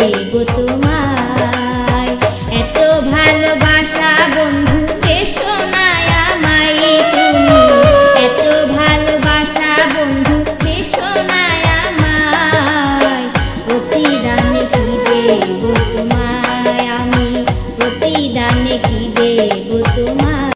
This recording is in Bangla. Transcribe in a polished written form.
দেব তোমায়। এত ভালোবাসা বন্ধু এসো না আমায় তুমি, এত ভালোবাসা বন্ধু এসো না আমায়। প্রতিদানে কি দেব তোমায় আমি, প্রতিদানে কি দেব